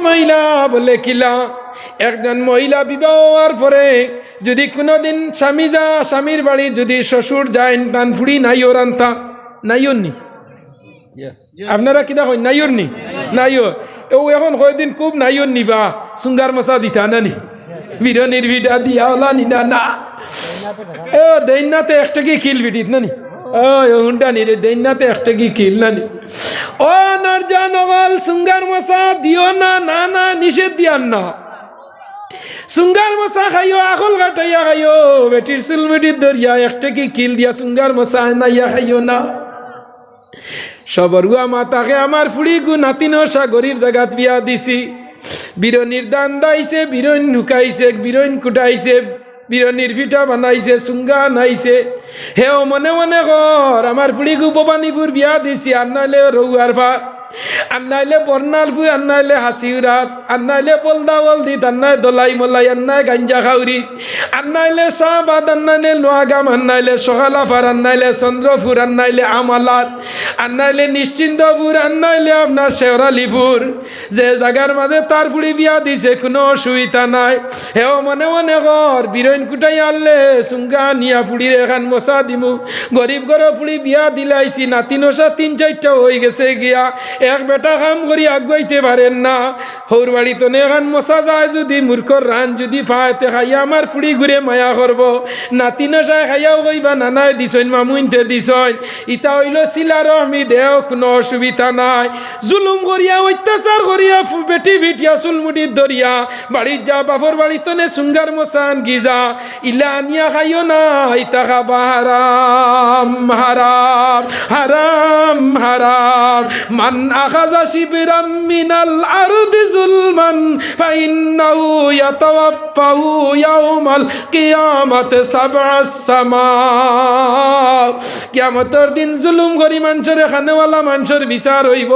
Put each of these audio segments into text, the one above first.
মহিলা বলে কিলা একজন মহিলা বিবাহ হওয়ার পরে যদি কোনোদিন স্বামীর বাড়ি যদি শ্বশুর যায় তান ফুড়ি নাইও রান্তা নাইও নি আপনারা কিনা কই নাইও নি নাইও ও এখন কয়দিন খুব নাইও নিবা সুঙ্গার মশা দিতা না নি বিরনির ভিটা দিয়া ওলা নিনা না ও দৈনাতে একটা কি কিল বিটিত না নি ও হুন্ডা নি রে দৈনাতে একটা কি কিল না নি ও নরজা নওয়াল সুঙ্গার মশা দিও না না না নিষেধ দিয়ান না সুঙ্গার মশা খাইও আকল কাটাইয়া খাইও বেটির চুলমুটির দরিয়া একটা কি কিল দিয়া সুঙ্গার মশা নাইয়া খাইও না সবরুয়া মাতাকে আমার ফুড়ি গু নাতিনসা গরিব জায়গাত বিয়া দিছি বিরনির দান দাইছে বিরন ঢুকাইছে বিরন কুটাইছে বিরনির পিঠা বানাইছে সুঙ্গা নাইছে হেও মনে মনে কর আমার ফুড়ি গু ভবানীপুর বিয়া দিছি আর নাইলে রঘুয়ার ভাত আর নাইলে বর্ণালপুর আর নাইলে হাসিউরাত আর নাইলে বলদা বলদিত আর নাই দলাই মলাই আর নাই গাঞ্জা খাউরি আর নাইলে শাহবাদ আর নাইলে নোয়াগাম আর নাইলে সকালাফার আর নাইলে চন্দ্রপুর আর নাইলে আমালাত আর নাইলে নিশ্চিন্তপুর আর নাইলে আপনার শেওরালিপুর যে জায়গার মাঝে তার ফুড়ি বিয়া দিছে কোনো অসুবিধা নাই হেও মনে মনে কর বিরইন কুটাই আনলে সুঙ্গা নিয়া ফুড়ির এখান মশা দিমু গরিব ঘরে ফুড়ি বিয়া দিলাইছি নাতিনসা 3-4টা হয়ে গেছে গিয়া এক বেটা কাম করি আগুয়াইতে পারেন না হৌর বাড়িতে এখান মশা যায় যদি মূর্খর রান যদি ফাইতে খাইয়া আমার ফুড়ি ঘুরে মায়া করব নাতিনসায় খাইয়াও কইবা নানায় দিছইন মামুইনতে দিছইন ইটা হইল শিলার আমি দেহ কোনো অসুবিধা নাই জুলুম করিয়া অত্যাচার করিয়া বেটি ভিটিয়া চুলমুটির দরিয়া বাড়ির যা বাপর বাড়িতে সুঙ্গার মশান গিজা ইলা আনিয়া খাইও না ইতা খাবা হারাম হারাম হারাম হারাম মান আখাযা শিবরাম মিনাল আরদি যুলমান ফাইন্নাহু ইয়াতাওয়াফাহু ইয়াউমাল কিয়ামাতি সাবআস সামা কিয়ামতের দিন জুলুম করি মানুষের খানেওয়ালা মানুষের বিচার হইব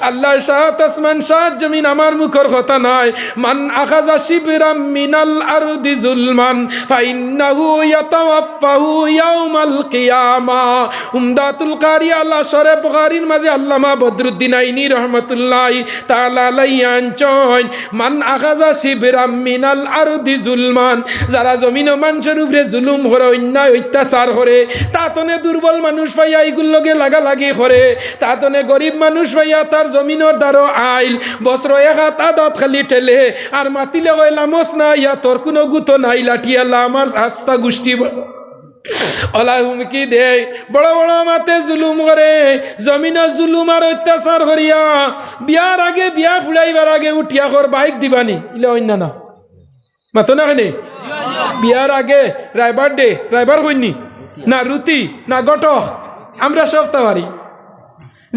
আল্লাহ সাত আসমান সাত জমিন আমার মুখের কথা নাই মান আখাযা শিবরাম মিনাল আরদি যুলমান ফাইন্নাহু ইয়াতাওয়াফাহু ইয়াউমাল কিয়ামা উমদাতুল কারি আল্লাহ শরে বুখারীর মাঝে আল্লামা বদরুদ্দিন আইনি রহমতুল্লাহ তাআলা আলাইহি আনচন মান আখাযা শিবরাম মিনাল আরদি যুলমান যারা জমিন মানুষের উপরে জুলুম করে অন্যায় অত্যাচার করে তাতনে দুর্বল মানুষ পাইয়া এইগুলো লগে লাগালাগি করে তাতনে গরিব মানুষ পাইয়া তার জমিনের দ্বারো আইল বস্ত্র এক হাত আদাত খালি ঠেলে আর মাতিলে কইলামস না ইয়া তোর কোনো গুতো নাই লাঠি আল্লাহ আমার আস্তা গোষ্ঠী ওলা হুমকি দে বড় বড় মাতে জুলুম করে জমিন জুলুম আর অত্যাচার করিয়া বিয়ার আগে বিয়া ফুলাইবার আগে উঠিয়া কর বাইক দিবানি ইলে অন্য না মাতো না কেনে বিয়ার আগে রাইবার ডে রাইবার কইনি না রুতি না গট আমরা সব তারি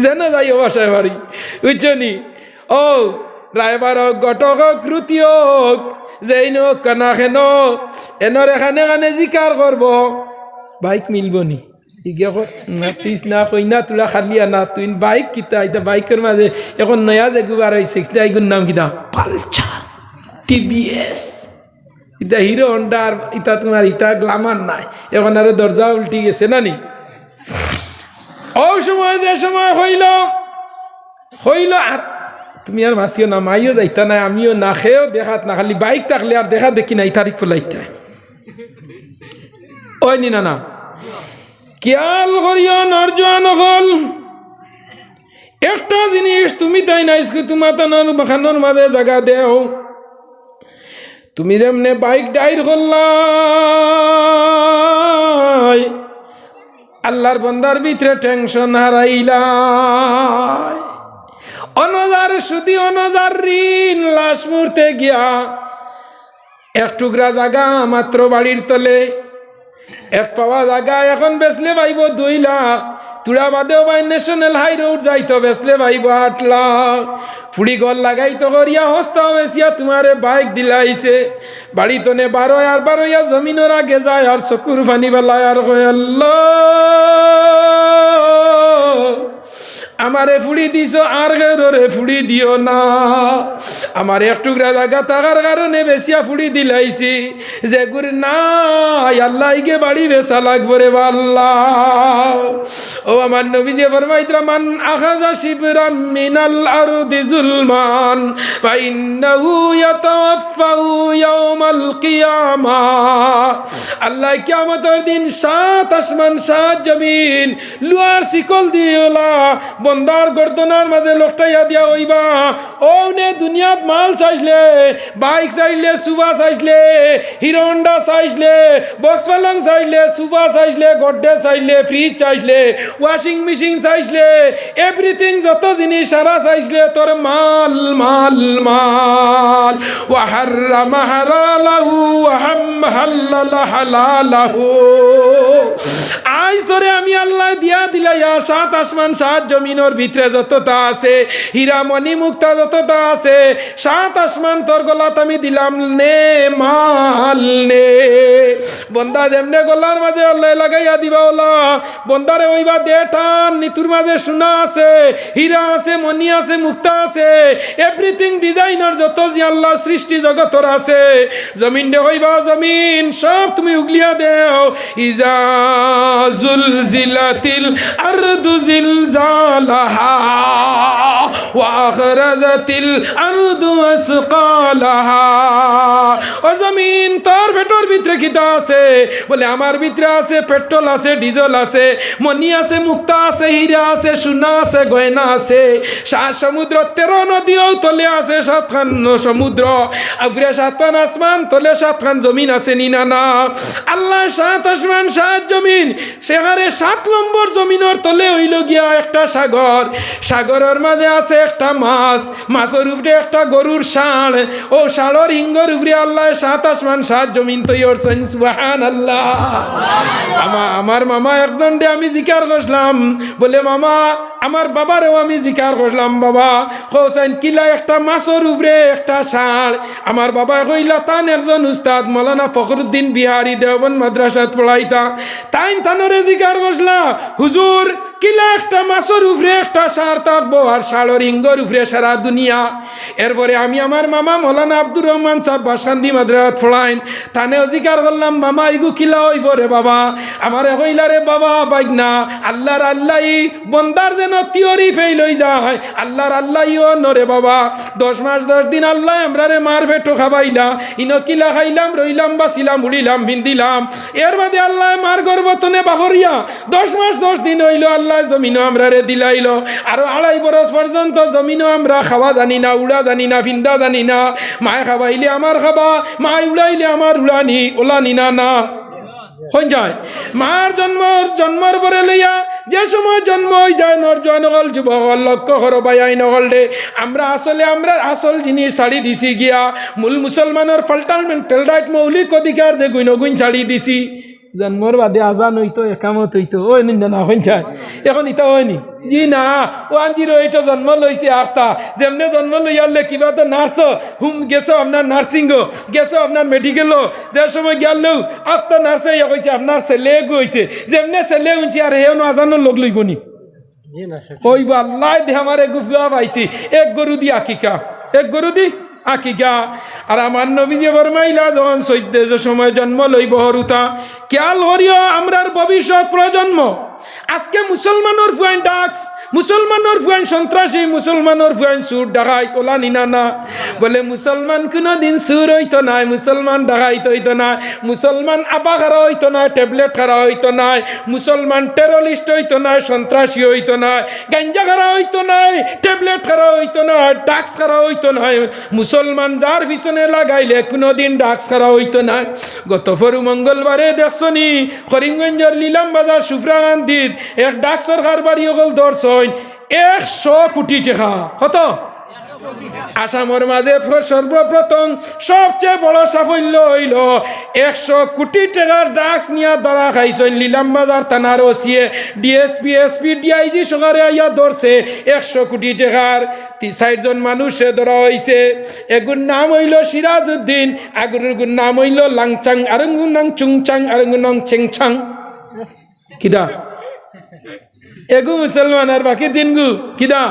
যেন যাই বাসায় বাড়ি বুঝছনি ও রাইবার হোক গটক হোক রুতি হোক যেই নোক কানা খেন এনর এখানে এখানে জিকার করব বাইক মিলব নি তিস না কই না তোরা খালিয়া না তুই বাইক কিতা এটা বাইকের মাঝে এখন নয়া যে গুবার হয়েছে এগুর নাম কিনা পালচার টিভিএস ইটা হিরো হন্ডার ইটা তোমার ইটা গ্লামার নাই এখন আরো দরজা উল্টি গেছে না নি ও সময় যে সময় হইল আর তুমি আর মাতিও না মাইও যাইতা নাই আমিও না খেয়েও দেখাত না খালি বাইক থাকলে আর দেখা দেখি নাই তারিখ ফলাইতা ওই নি না খেয়াল করিও নরজন হল একটা জিনিস তুমি তাই না ইসকে তোমার খানোর মাঝে জায়গা দেও তুমি যেমনে বাইক ডাইর করলাই আল্লাহর বন্দার ভিতরে টেনশন হারাইলাই অনজার সুদি অনজার ঋণ লাশ মুহূর্তে গিয়া এক টুকরা জায়গা মাত্র বাড়ির তলে এক পাওয়া জায়গা এখন বেচলে পাইব 2 লাখ তুড়া বাদেও ভাই ন্যাশনাল হাই রোড যাইতো বেচলে পাইব 8 লাখ ফুড়ি ঘর লাগাইতো করিয়া হস্তা বেসিয়া তোমারে বাইক দিলাইছে বাড়িতনে 12 জমিনের আগে যায় আর চকুর পানি বেলায় আর কয় আল্লাহ আমারে ফুড়ি দিছ আর ঘরে ফুড়ি দিও না আমার এক টুকরা জায়গা থাকার কারণে বেশিয়া ফুড়ি দিলাইছি যে গুড় না আল্লাহ গে বাড়ি বেচা লাগবো রে আল্লাহ। ও আমার নবী যে ফরমাইতরা মান আখাযা শিবরাম মিনাল আরদি যুলমান ফা ইন্নাহু ইয়াতাওয়াফাহু ইয়াওমাল কিয়ামাহ। আল্লাহ কিয়ামতের দিন সাত আসমান সাত জমিন লুয়ার শিকল দিওলা বন্দার গর্দনার মাঝে লটকাইয়া দিয়া হইবা। ও নে দুনিয়াত মাল চাইলে, বাইক চাইলে, সুবা চাইলে, হিরো হন্ডা চাইলে, বক্স পালং চাইলে, সুবা চাইলে, গড্ডে চাইলে, ফ্রিজ চাইলে, ওয়াশিং মেশিন চাইলে, এভরিথিং যত জিনিস সারা চাইলে তোর মাল মাল মাল। ওয়া হারামা হালালাহু ওয়া হাল্লালা হালালাহু। আজ ধরে আমি আল্লাহ দিয়া দিলাইয়া সাত আসমান সাত জমিনের ভিতরে যতটা আছে, হীরা মণি মুক্তা যতটা আছে, সাত আসমান তোর গলাত আমি দিলাম, নে মাল নে। বন্দা যেমনে গলার মাঝে আল্লাহ লাগাইয়া দিবা ওলা বন্দারে ওইবা দে টান। নিতুর মাঝে সোনা আছে, হীরা আছে, মণি আছে, মুক্তা আছে, এভরিথিং ডিজাইনার যত যে আল্লাহ সৃষ্টি জগতর আছে, জমিন দে হইবা জমিন সব তুমি উগলিয়া দেও। ইজা জুলজিলাতিল আরদু জিলজালাহা ওয়া আখরাজাতিল আরদু আসকালাহা। ও জমিন তোর পেটর ভিতরে কিতা আছে? বলে আমার ভিতরে আছে পেট্রোল আছে, ডিজেল আছে, মনি আছে, মুক্তা আছে, হীরা আছে, সোনা আছে, গয়না আছে। সাত সমুদ্র 13 নদীও তলে আছে, 7খান সমুদ্র, উপরে 7খান আসমান, তলে 7খান জমিন আছে নিনা না। আল্লাহ 7 আসমান 7 জমিন, সেখানে 7 নম্বর জমিনের তলে হইল গিয়া একটা সাগর। সাগরের মাঝে আছে একটা মাছ, মাছের উপরে একটা গরুর ষাঁড়, ও ষাঁড়র হিঙ্গর উপরে আল্লাহ 7 আসমান 7 জমিন তৈরি করছেন। সুবহানাল্লাহ। আমার মামা একজন ডে আমি জিকার করলাম, বলে মামা আমার বাবারেও আমি জিকার করলাম, বাবা হোসেন কিলা একটা মাছের উপরে একটা ষাঁড়। আমার বাবা কইলা তান একজন উস্তাদ মৌলানা ফখরুদ্দিন বিহারি দেওবন্দ মাদ্রাসাত পড়াইতা, তাই তানরে জিকার করলা হুজুর কিলা একটা মাছের উপরে একটা ষাঁড় থাকবো আর ষাঁড়র ইঙ্গর উপরে সারা দুনিয়া। এরপরে আমি আমার মামা মৌলানা আব্দুর রহমান সাহেব বাসকান্দি মাদ্রাসাত পড়াইন, তানেও জিকার করলাম মামা ইগু কিলা হইব রে বাবা। আমার কইলা রে বাবা বাইনা আল্লাহর আল্লাহ বন্দার যেন তিওরি ফেল হয়ে যায়, আল্লাহর আল্লাহও নরে বাবা। 10 মাস 10 দিন আল্লাহ আমরারে মার পেটো খাবাইলা, ইনো কিলা খাইলাম রইলাম বাঁচিলাম উড়িলাম ভিন্দিলাম। এর বাদে আল্লাহ মার গর্ভতনে বাহরিয়া 10 মাস 10 দিন হইল আল্লাহ জমিনও আমরারে দিলাইল। আরো 2.5 বছর পর্যন্ত জমিনও আমরা খাওয়া জানি না, উড়া জানি না, ভিন্দা জানি না। মায় খাবাইলে আমার খাবা, মায় উড়াইলে আমার উড়ানি ওলানি না না হয়ে যায়। মার জন্মর পরে লইয়া যে সময় জন্ম হয়ে যায় নরজোয়ান হল যুবক হল লক্ষ্য করো ভাই আইন হলডে আমরা আসল জিনিস ছাড়ি দিছি গিয়া মূল মুসলমানের পাল্টাল মেন্টালরাইট মৌলিক অধিকার যে গুণ ছাড়ি দিছি। জন্মর বাদে আজান হইতো, একামত হইতো, ওই নিন্দা না হয়ে যায়। এখন ইটা হয়নি জি না, ও আঞ্জিরো এটা জন্ম লইছে আখতা যেমনি জন্ম লইয়ালে কিবা তো নার্স হুম গেছো আপনার নার্সিংও গেছো আপনার মেডিকেলও যে সময় গেলেও আখতা নার্সে ইয়া কইছে আপনার ছেলে হয়েছে যেমনি ছেলে উঁচি আর হেও আজানোর লোক লইবনি কইব আল্লাহ দে আমার গুফা পাইছি এক গরু দি আকিকা, এক গরু দি আকিকা। আর আমার নবী যে ফরমাইলা যখন 14 সময় জন্ম লইব হরুতা খেয়াল হরিও আমরার ভবিষ্যৎ প্রজন্ম। আজকে মুসলমানের ফুয়াইন ডাক্স, মুসলমানের ফুয়াইন সন্ত্রাসী, মুসলমানের ফুয়াইন সুর ডাকাই তোলা নিনা না। বলে মুসলমান কোনো দিন সুর হইতো নাই, মুসলমান ডাকাইত হইতো না, মুসলমান আবা খারা হইতো না, ট্যাবলেট খারা হইতো নাই, মুসলমান টেরোরিস্ট হইতো না, সন্ত্রাসী হইতো না, গাঞ্জা খারা হইতো নাই, ট্যাবলেট খারা হইতো না, ডাক্স খারা হইতো না। মুসলমান যার পিছনে লাগাইলে কোনোদিন ডাক্স খারা হইতো না। গত ফরু মঙ্গলবারে দেখছনি করিমগঞ্জের লিলাম বাজার সুফরাগান এক ডাক সরকার বাড়ি হল ধরছইন 100 কোটি টাকা। কত? আসামের মাঝে সর্বপ্রথম সবচেয়ে বড় সাফল্য হইল 100 কোটি টাকার ড্রাগস নিয়ে ধরা খাইছেন লিলামবাজার থানার ওসিয়ে ডিএসপি এসপি ডিআইজি সরকারে আইয়া ধরছে 100 কোটি টাকার 60 জন মানুষে ধরা হয়েছে। এগুর নাম হইল সিরাজউদ্দিন, এগুর নাম হইল লাংচাং, আরেঙ্গুর নাম চুংচাং, আরেঙ্গুর নাম চেংচাং। কিদা এগু মুসলমান আর বাকি দিনগু কিদা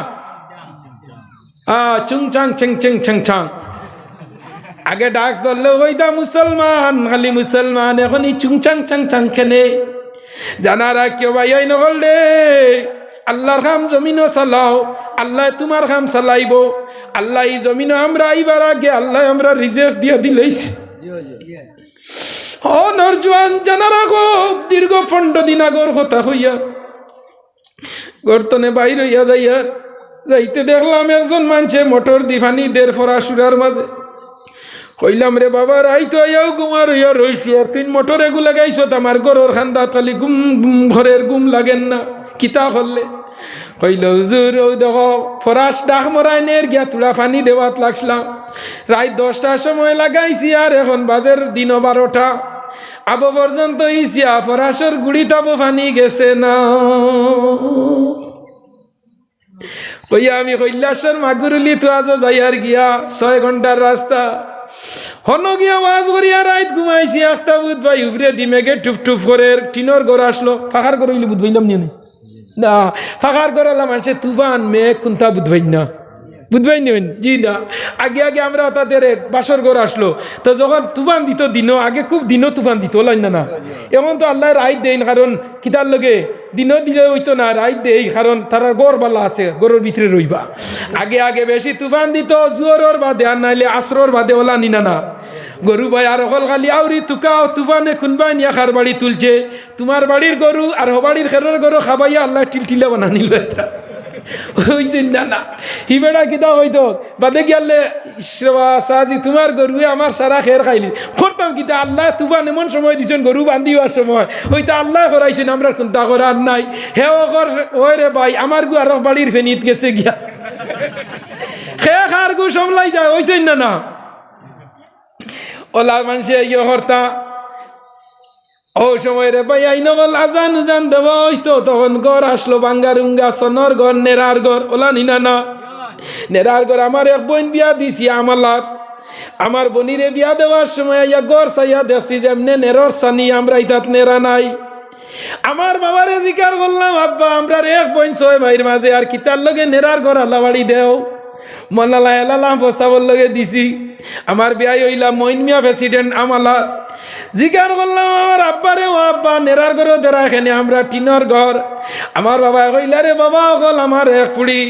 চুং চাং চেং চেং ছং ছং। আগে ডাক ধরলে ওইটা মুসলমান, খালি মুসলমান, এখন এই চুং চাং চাং চাং খেনে জানারা কেউ ভাই নকল রে। আল্লাহর কাম জমিনও চালাও, আল্লাহ তোমার কাম চালাইব। আল্লাহ এই জমিনও আমরা আইবার আগে আল্লাহ আমরা রিজেক্ট দিয়া দিলেইছি। ও নরজওয়ান জানারা গো, দীর্ঘ 15 দিন আগর কথা হইয়া গর্তনে বাইর হইয়া যাইয়ার যাইতে দেখলাম একজন মানুষে মোটর দিফানি দের ফরা সুরার মাঝে। কইলাম রে বাবা, রাইতো আইয়াও ঘুমার হইয়া রইছি, আর 3 মোটর এগুলা গাইছো, আমার গরর খান্দা খালি ঘুম ঘরের ঘুম লাগেন না কিতা করলে? কইল হুজুর ওই দেখো ফরাস ডাক মরাই নের গিয়া তুলা পানি দেওয়াত লাগছিলাম, রাত 10টার সময় লাগাইছি, আর এখন বাজের দিন 12টা, আবো পর্যন্ত ইসিয়া ফরাসের গুড়ি তাবো পানি গেছে না। কইয়া আমি কৈলাসের মাগুরুলি তো আজও যাইয়ার গিয়া 6 ঘন্টার রাস্তা হন গিয়া ওয়াজ করিয়া রাত ঘুমাইছি। একটা বুধ ভাই উপরে দিমেগে টুপ টুপ করে টিনর ঘর আসলো, ফাঁকার ঘর হইলে বুধ ভাইলাম নিয়ে না, ফাঁকার ঘর আলাম মানুষে তুফান মেঘ কোনটা বুধ ভাই না, বুধ ভাই নেবেন জি না। আগে আগে আমরা তাদের বাসর ঘর আসলো, তো যখন তুফান দিত দিনও আগে খুব দিনও তুফান দিত লাইন না, এখন তো আল্লাহ রাইত দেন, কারণ কিতার লগে দিনও দিলে হইতো না, রাইত দেই কারণ তারা গড় বালা আছে, গড়ের ভিতরে রইবা। আগে আগে বেশি তুফান দিত জুয়রর বাদে, আর নাইলে আসরর বাদে ওলা নিনা না। গরু ভাই আর অকল খালি আউরি তুকাও তুফানে খুনবাই নিয়া খার বাড়ি তুলছে, তোমার বাড়ির গরু আর হবাড়ির খেরের গরু খাবাইয়া আল্লাহ টিলটিলা বানা নিল। এটা হইছেন না না হি বেড়া কিতা হইতো বাদে গিয়ালে সাজি তোমার গরুয়ে আমার সারা খের খাইলি করতাম কিতা আল্লাহ তুফান এমন সময় দিছেন গরু বান্ধিবার সময় হইতা আল্লাহ করাইছেন, আমরা কোনটা করার নাই। হে ওই রে ভাই আমার গু আর বাড়ির ফেনিত গেছে গিয়া খে খার গু সমলাই যায় হইতেন না না ওলা মানুষে ইয়ে হর্তা। ও সময় রে ভাই আইন বল আজান উজান দেব হইতো, তখন গড় আসলো বাঙ্গারুঙ্গা সনর গড় নেরার গড় ওলা নিনা না। নেরার গড় আমার এক বোন বিয়া দিছি আমালাত, আমার বোনিরে বিয়া দেওয়ার সময় ইয়া গড় চাইয়া দেখছি যেমনে নেরর সানি আমরা ইতাত নেরা নাই। আমার বাবারে জিকার করলাম, আব্বা আমরা এক বোন 6 ভাইয়ের মাঝে আর কিতার লগে নেরার গড় আল্লাহ বাড়ি দেও মনালা এলালাম বসাবর লগে দিছি। আমার বিয়াই হইলাম মইন মিয়া প্রেসিডেন্ট আমালা। জিজ্ঞার করলাম আমার আব্বারে, ও আব্বা নেরার ঘরও দেরা এখানে আমরা টিনর ঘর। আমার বাবা কইলা রে বাবা অকল আমার এক ফুড়ি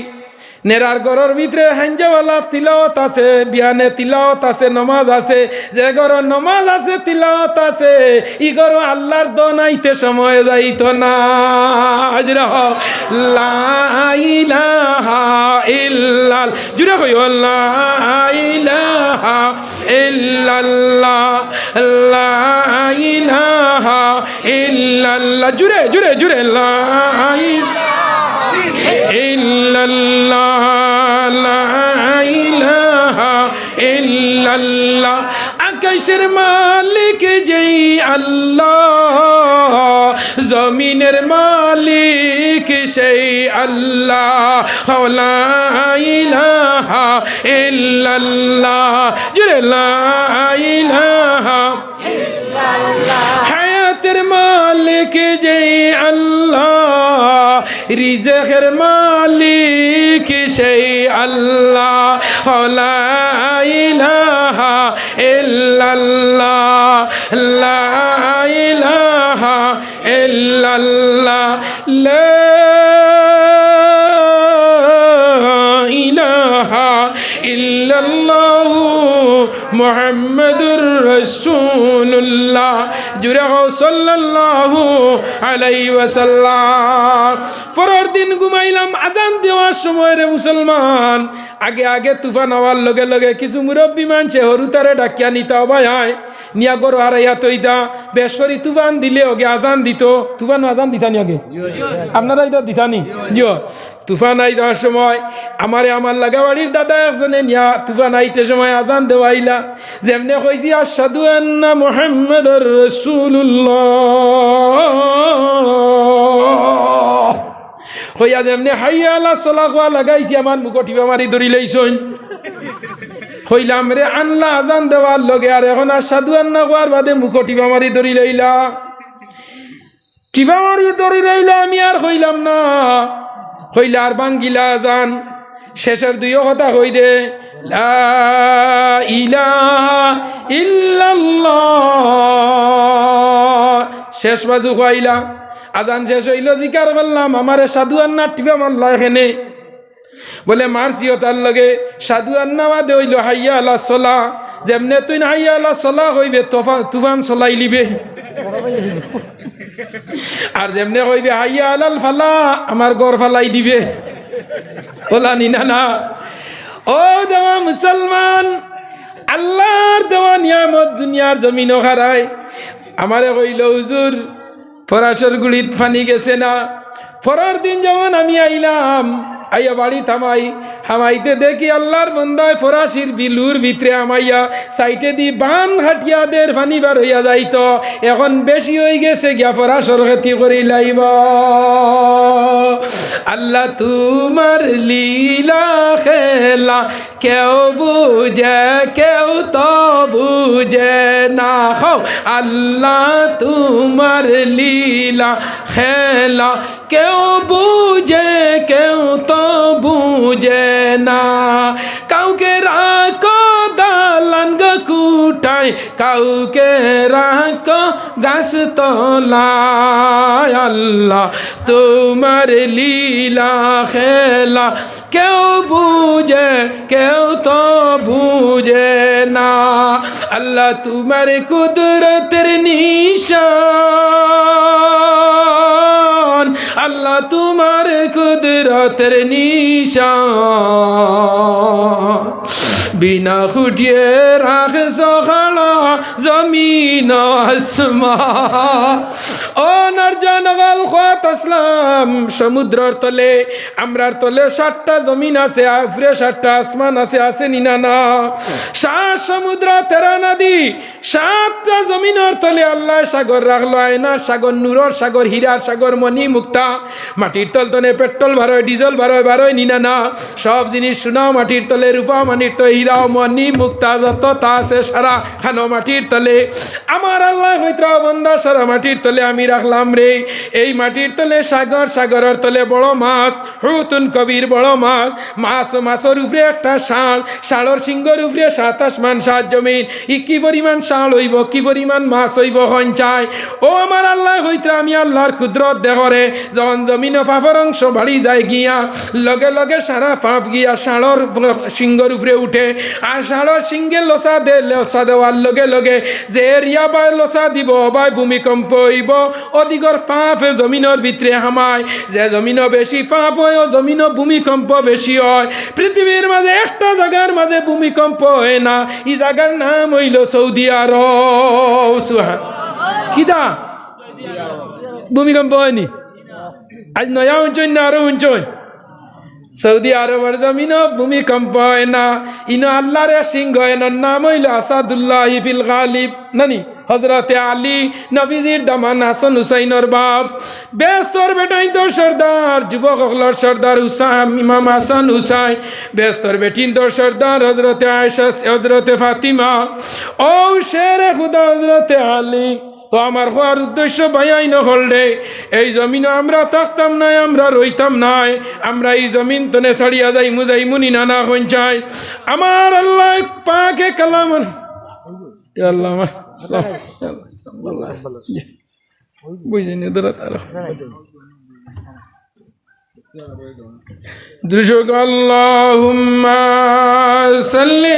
নেরার ঘরের ভিতরে হাঞ্জাওয়ালা তিলাওয়াত আছে, বিয়ানে তিলাওয়াত আছে, নমাজ আছে, যে ঘর নমাজ আছে তিলাওয়াত আছে ই ঘর আল্লাহর দনাইতে সময় যাইত না। লা ইলাহা ইল্লাল জুড়ে কই লা ইলাহা ইল্লাল্লাহ লা ইলাহা ইল্লাল্লাহ জুড়ে জুড়ে জুড়ে লা ইল্লাল্লাহ লা ইলাহা ইল্লাল্লাহ। আকাশের মালিক যেই আল্লাহ, জমিনের মালিক সেই আল্লাহ। লা ইলাহা ইল্লাল্লাহ জুড়ে লা ইলাহা ইল্লাল্লাহ। হায়াতের মালিক যেই আল্লাহ, রিজেকের মালিক সেই আল্লাহ। লা ইলাহা ইল্লাল্লাহ লা ইলাহা ইল্লাল্লাহ লা ইলাহা ইল্লাল্লাহ মুহাম্মাদুর রাসূলুল্লাহ জুরে সাল্লাল্লাহু আলাইহি ওয়াসাল্লাম। পরের দিন ঘুমাইলাম আজান দেওয়ার সময় রে মুসলমান, আগে আগে তুফান হওয়ার লগে লগে কিছু মুরব্বী মানছে হরুতারে ডাকিয়া নিতা ভাই আয় নিয়া গরু হারাইয়া তৈদা বেশ করি তুফান দিলে ওকে আজান দিত। তুফান আজান দিতানি আগে আপনারা ইদা দিতানি জিও তুফান আই দেওয়ার সময় আমারে আমার লাগাবাড়ির দাদা একজনে নিয়া তুফান আইতে সময় আজান দেওয়াইলা যেমনে কইছি আশহাদু আন্না মুহাম্মাদুর রাসূলুল্লাহ কইয়া যেমনে হাইয়া আলা সালাহ লাগাইছি আমার মুকটিবা মারি ধরি লইছইন কইলাম রে আনলা আজান দেওয়ার লগে আর এখন আশহাদু আন্না কোয়ার বাদে মুকটিবা মারি ধরি লইলা টিবা মারি ধরি লইলা। আমি আর কইলাম না, কইলা আর বাঙ্গিলা আজান শেষের দুইও কথা কই দে, লা ইলাহা ইল্লাল্লাহ। শেষ বাজু খাইলা, আজান শেষ হইল, জিকার করলাম, আমারে সাধু আন্না টিপা মারলা এখানে, বলে মারছিও তার লগে সাধু আন্না মাদে হইল হাইয়া আলা সলা, যেমনে তুই হাইয়া আলা সলা হইবে তুফান চলাই লিবে, আর যেমনে কইবে হাইয়া আলাল ফালা, আমার গড় ফালাই দিবে। ওলা নিনা না, ও দেওয়া মুসলমান, আল্লাহর দেওয়া নিয়ামত দুনিয়ার জমিন হারায়। আমারে কইল হুজুর ফরাসর গুড়িত ফানি গেছে না, ফরার দিন যেমন আমি আইলাম, আইয়া বাড়ি থামাই, হামাইতে দেখি আল্লাহর বন্দায় ফরাসির বিলুর ভিতরে আমাইয়া সাইটে দি বান হাটিয়াদের ফানি বার হইয়া যাইত, এখন বেশি হয়ে গেছে গিয়া ফরাসর খেতি করি লাইব। আল্লাহ তোমার লীলা খেলা কেউ বুঝে কেউ তো বুঝে না, হো আল্লাহ তোমার লীলা খেলা কেউ বুঝে কেউ তো বুঝে না। কাউকে রাখো দালান কুটায়, কাউকে রাখো গাছ তলায়, আল্লাহ তোমার লীলা খেলা কেউ বুঝে কেউ তো বুঝে না। আল্লাহ তোমার কুদরতের নিশান, আল্লাহ তোমার কুদরতের নিশান, বিনা খুঁটিয়ে রাখছ খালা জমিন আসমান। ও নরজানগাল খাত আসলাম, সমুদ্রের তলে আমরার তলে 7টা জমিন আছে, উপরে 7টা আসমান আছে, আছে নিনা না? 7 সমুদ্র 13 নদী, 7টা জমিনের তলে আল্লাহ সাগর রাখলো, আয়নার সাগর, নূরের সাগর, হীরার সাগর, মণি মুক্তা। মাটির তল তলে পেট্রোল ভারয়, ডিজেল ভারয় নিনা না? সব জিনিস শোনাও মাটির তলে, রূপা মানির তলে, হীরা মণি মুক্তা যত তা আছে সারা খানো মাটির তলে। আমার আল্লাহ হইত্রা বন্দা সারা মাটির তলে আমি রাখলাম রে। এই মাটির তলে সাগর, সাগরের তলে বড় মাছ, হুতুন কবির বড় মাছ, মাছের উপরে একটা ষাঁড়, ষাঁড়র সিংহর উপরে 7 আসমান 7 জমিন। ই কি পরিমাণ ষাঁড় হইব, কি পরিমাণ মাছ হইব সঞ্চায়। ও আমার আল্লাহ হইত্রা আমি আল্লাহর কুদরত দেখরে, যখন জমিন পাপের অংশ বাড়ি যায় গিয়া, লগে লগে সারা পাপ গিয়া ষাঁড়র সিংহর উপরে উঠে, আর ষাঁড়র সিংহে লসা দেওয়ার লগে লগে যে এরিয়া বাই লসা দিব, বাই ভূমিকম্প হইব, অধিকর পাপ জমিনের ভিতরে হামায়। যে জমিনও বেশি পাপ হয়, ও জমিনও ভূমিকম্প বেশি হয়। পৃথিবীর মাঝে একটা জায়গার মাঝে ভূমিকম্প হয় না, এই জায়গার নাম হইল সৌদি আরব। সুবহান, কিদা ভূমিকম্প হয়নি? আজ নয়া উঞ্চন না আরো উঞ্চন? সৌদি আরবের জমিন ভূমিকম্প হয় না। ইনো আল্লাহর সিংহ, এনার নাম হইল আসাদুল্লাহ ফিল গালিব, নানি হজরতে আলী, নবীজির দামান হাসান হুসাইনের বাপ। বেস্তর বেটাই তো সর্দার, যুবক হকলর সর্দার ইমাম হাসান হুসাইন। বেস্তর বেটিন তো সর্দার হজরতে আয়েশা, হজরতে ফাতিমা। ও শেরে খুদা হজরতে আলী। তো আমার হওয়ার উদ্দেশ্য ভাইয়াই নহল রে, এই জমিন আমরা থাকতাম নাই, আমরা রইতাম নাই, আমরা এই জমিন তনে ছাড়িয়া যাই মুজাই মুনি নানা কঞ্চাই। আমার আল্লাহ পাকে কালাম, আল্লাহ আমার বুঝিনি ধরা তারা দৃশ্য আল্লাহুম্মা সাল্লি